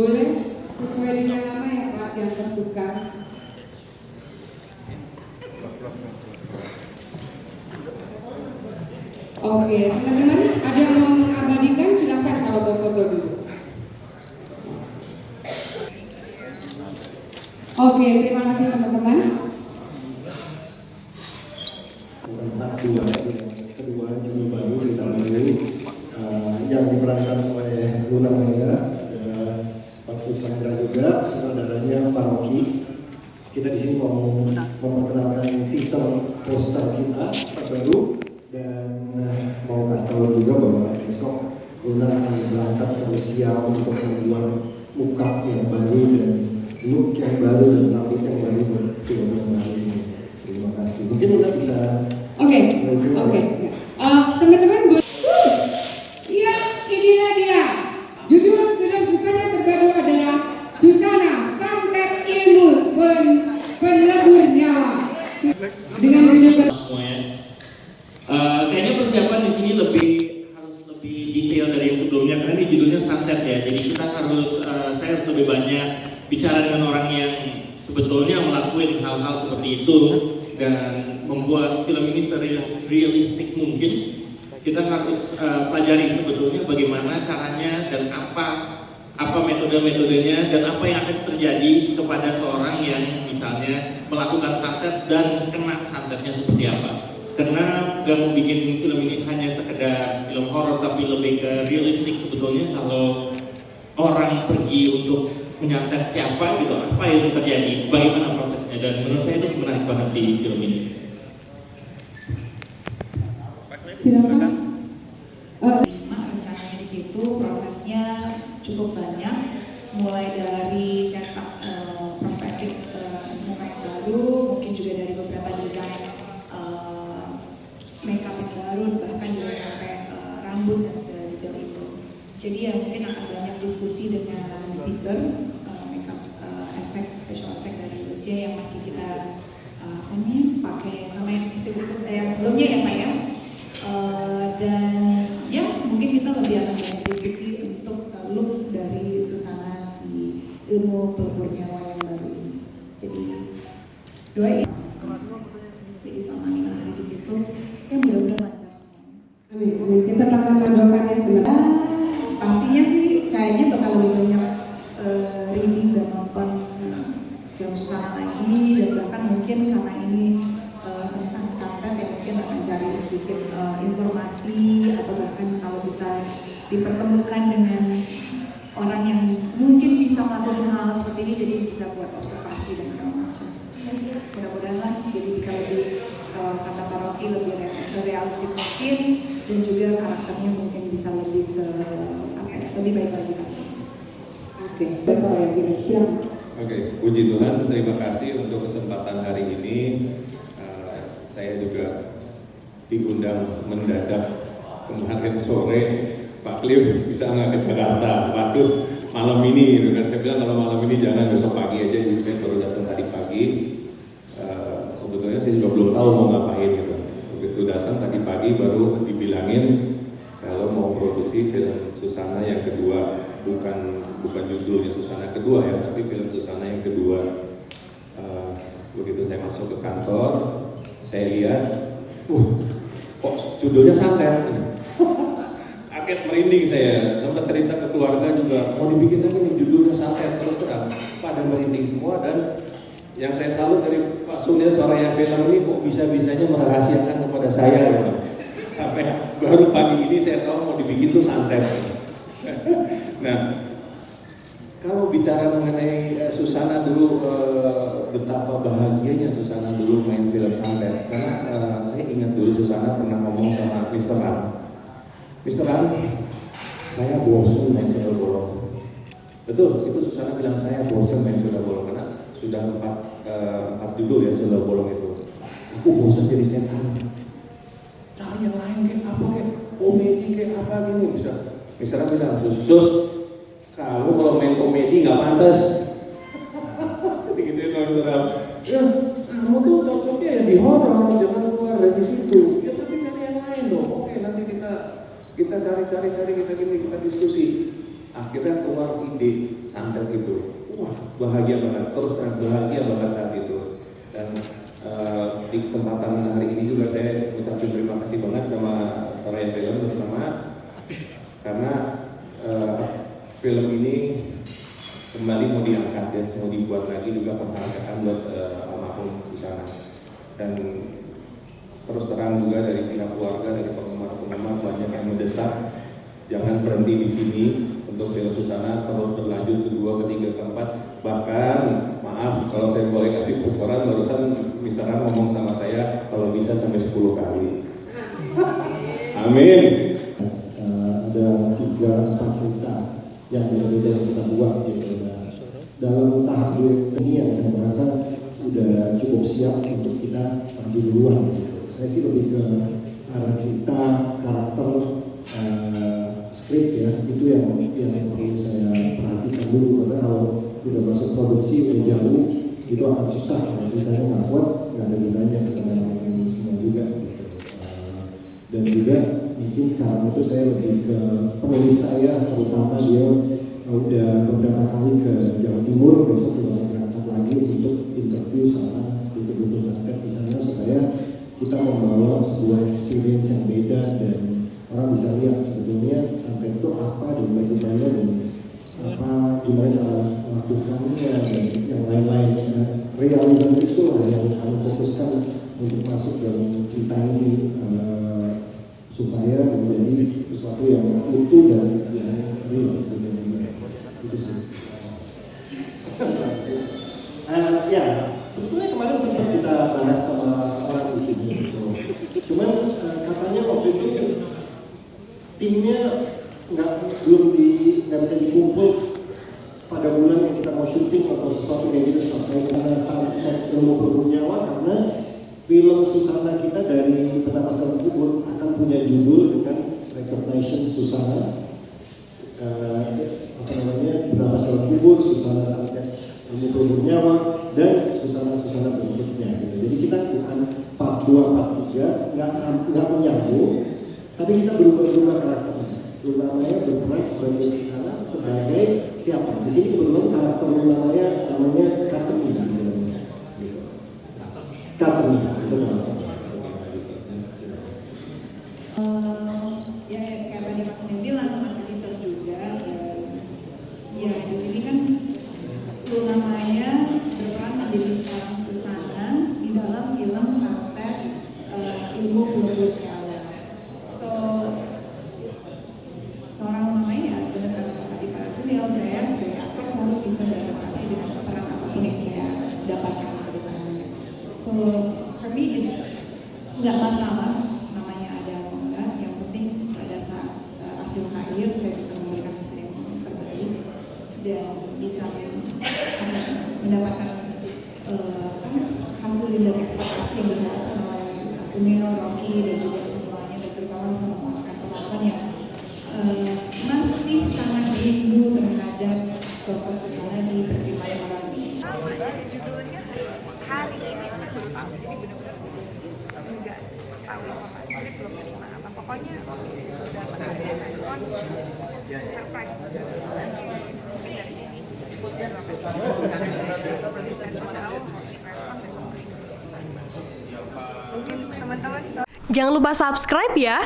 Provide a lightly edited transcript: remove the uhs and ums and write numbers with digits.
Boleh sesuai dengan nama ya Pak yang terbuka. Oke, teman-teman, ada yang mau mengabadikan silakan kalau mau foto dulu. Oke, terima kasih teman-teman. Tentang kedua judul baru kita baru yang diperankan oleh Luna Maya, Pak Sandra juga, saudaranya Pak Rocky. Kita di sini mau memperkenalkan teaser poster kita terbaru dan mau kasih tahu juga bahwa besok Luna akan berangkat ke Rusia untuk membuat muka yang baru dan look yang baru dan rambut yang baru untuk film yang baru ini. Terima kasih. Mungkin Luna bisa. Oke. Teman-teman, iya, inilah dia. Judul film Susana terbaru adalah Susana Santet Ilmu Penlebur Nyawa. Dengan judul kayaknya persiapan di sini harus lebih detail dari yang sebelumnya karena ini judulnya santet ya. Jadi kita saya harus lebih banyak bicara dengan orang yang sebetulnya melakukan hal-hal seperti itu dan membuat film ini realistik mungkin. Kita harus pelajari sebetulnya bagaimana caranya dan apa metode-metodenya dan apa yang akan terjadi kepada seorang yang misalnya melakukan santet dan kena santetnya seperti apa. Karena gak mau bikin film ini hanya sekedar film horor tapi lebih ke realistik sebetulnya. Kalau orang pergi untuk menyantet siapa gitu, apa yang terjadi, bagaimana prosesnya, dan menurut saya itu menarik banget di film ini. silakan. Rencananya di situ prosesnya cukup banyak, mulai dari cetak perspektif muka yang baru, mungkin juga dari beberapa desain makeup yang baru, bahkan juga sampai rambut dan sedetail itu. Jadi ya mungkin akan banyak diskusi dengan Peter, makeup efek special effect dari Rusia yang masih kita pakai sama yang sebelumnya ya Pak ya. Dan ya mungkin kita lebih akan banyak diskusi untuk look dari Susana si ilmu pelebur nyawa yang baru ini. Jadi doain jadi sama kita hari di situ ya mudah-mudahan lancar semuanya. Amin. Kita sama mendoakan ya teman. Pastinya sih kayaknya bakal lebih banyak reading dan nonton film Susana lagi, dan bahkan mungkin karena ini tentang santet ya mungkin akan cari sedikit informasi atau bahkan kalau bisa dipertemukan dengan orang yang mungkin bisa melakukan hal seperti ini, jadi bisa buat observasi dan segala macam. Mudah-mudahan lah jadi bisa lebih kata Pak Rocky lebih realistik mungkin, dan juga karakternya mungkin bisa lebih baik lagi pasti. Oke, betul ya Pak. Silakan. Oke, puji Tuhan, terima kasih untuk kesempatan hari ini. Saya juga diundang mendadak kemarin sore, Pak Cliff bisa nggak ke Jakarta? Waduh, malam ini gitu kan. Saya bilang kalau malam ini jangan, besok pagi aja. Jadi saya baru datang tadi pagi. Sebetulnya saya juga belum tahu mau ngapain gitu. Begitu datang tadi pagi baru dibilangin kalau mau produksi film Susana yang kedua, bukan judulnya Susana kedua ya, tapi film Susana yang kedua. Begitu saya masuk ke kantor, saya lihat, kok judulnya santet. Kaget, merinding saya. Sempat cerita ke keluarga juga, mau dibikin lagi nih judulnya santet, terus terang pada merinding semua. Dan yang saya salut dari Pak Surya, seorang yang film ini kok bisa-bisanya merahasiakan kepada saya ya. Sampai baru pagi ini saya tahu mau dibikin tuh santet. Nah, kalau bicara mengenai Susana dulu, betapa bahagianya Susana dulu main film santet. Karena saya ingat dulu Susana pernah ngomong sama Mr. An. Mr. An, saya bosan main sundel bolong. Betul, itu Susana bilang saya bosan main sundel bolong karena sudah empat judul ya sundel bolong itu. Aku bosan jadi setan. Cari yang lain kayak apa, kayak komedi kayak apa gini bisa. Misalnya bilang, Sus, kamu kalau main komedi nggak pantas. Gitu ya, ya, kamu tuh cocoknya ya di horor, jangan keluar dari situ. Ya tapi cari yang lain dong. Oke, nanti kita cari, kita diskusi. akhirnya keluar ide santet itu. Wah, bahagia banget, terus terang bahagia banget saat itu. Dan di kesempatan hari ini juga saya ucapin terima kasih banget sama Soraya Film terutama karena film ini kembali mau diangkat ya, mau dibuat lagi juga penghargaan buat almarhum di sana. Dan terus terang juga dari pihak keluarga, dari penggemar-penggemar banyak yang mendesak jangan berhenti di sini untuk film Susana, terus berlanjut kedua, ketiga, keempat. Bahkan maaf kalau saya boleh kasih bocoran, barusan Mr. Han ngomong sama saya kalau bisa sampai 10 kali. Amin. Ada 3-4 cerita yang beda-beda yang kita buat gitu. Nah, dalam tahap ini yang saya merasa udah cukup siap untuk kita maju duluan gitu. Saya sih lebih ke arah cerita, karakter, skrip ya, itu yang perlu saya perhatikan dulu karena kalau udah masuk produksi udah jauh itu akan susah kalau ceritanya nggak kuat, nggak ada gunanya kita melakukan ini semua juga gitu. Dan juga mungkin sekarang itu saya lebih ke penulis saya, terutama dia udah beberapa kali ke Jawa Timur, besok juga mau berangkat lagi untuk interview sama dukun-dukun santet di sana supaya kita membawa sebuah experience yang beda dan orang bisa lihat sebetulnya santet itu apa dan bagaimana dan gimana cara melakukannya dan yang lain-lain. Realisme itulah yang kami fokuskan untuk masuk dalam cerita ini supaya menjadi sesuatu yang utuh dan yang real sebenarnya. Itu sih. Ya, sebetulnya kemarin sempat kita bahas sama orang di sini gitu. Cuman katanya waktu itu timnya nggak bisa dikumpul pada bulan yang kita mau syuting atau sesuatu kayak gitu sampai karena santet ilmu berburu nyawa karena film Susana kita dari Penapas Dalam Kubur akan punya judul dengan recognition Susana Penapas Dalam Kubur, Susana santet ilmu berburu nyawa dan Susana berikutnya gitu. Jadi kita bukan part 2, part 3 nggak menyambung, tapi kita berubah karakternya. Luna Maya berperan sebagai Susana sebagai siapa? Di sini kebetulan karakter Luna Maya namanya Katemi. Gitu. Katemi itu karakternya. Ya kayak tadi Mas Min bilang, masih teaser juga. Ya di sini kan Luna Maya berperan menjadi seorang Susana di dalam film santet ilmu berburu nyawa. Seorang Luna Maya benar kata tadi Pak Sunil, saya sebagai aktor selalu bisa beradaptasi dengan peran apapun yang saya dapatkan ke depannya. So for me is nggak masalah namanya ada atau enggak, yang penting pada saat hasil akhir saya bisa memberikan hasil yang terbaik dan bisa mendapatkan hasil dari ekspektasi yang diharapkan oleh Pak Sunil, Rocky dan juga semuanya, dan terutama bisa memuaskan penonton yang masih sangat rindu terhadap sosok Susana di perfilman horor ini. Judulnya hari ini saya belum tahu, jadi benar-benar nggak tahu informasi, belum terima apa. Pokoknya sudah ada respon, surprise. Mungkin dari sini saya tahu respon besok. Mungkin teman-teman. Jangan lupa subscribe ya.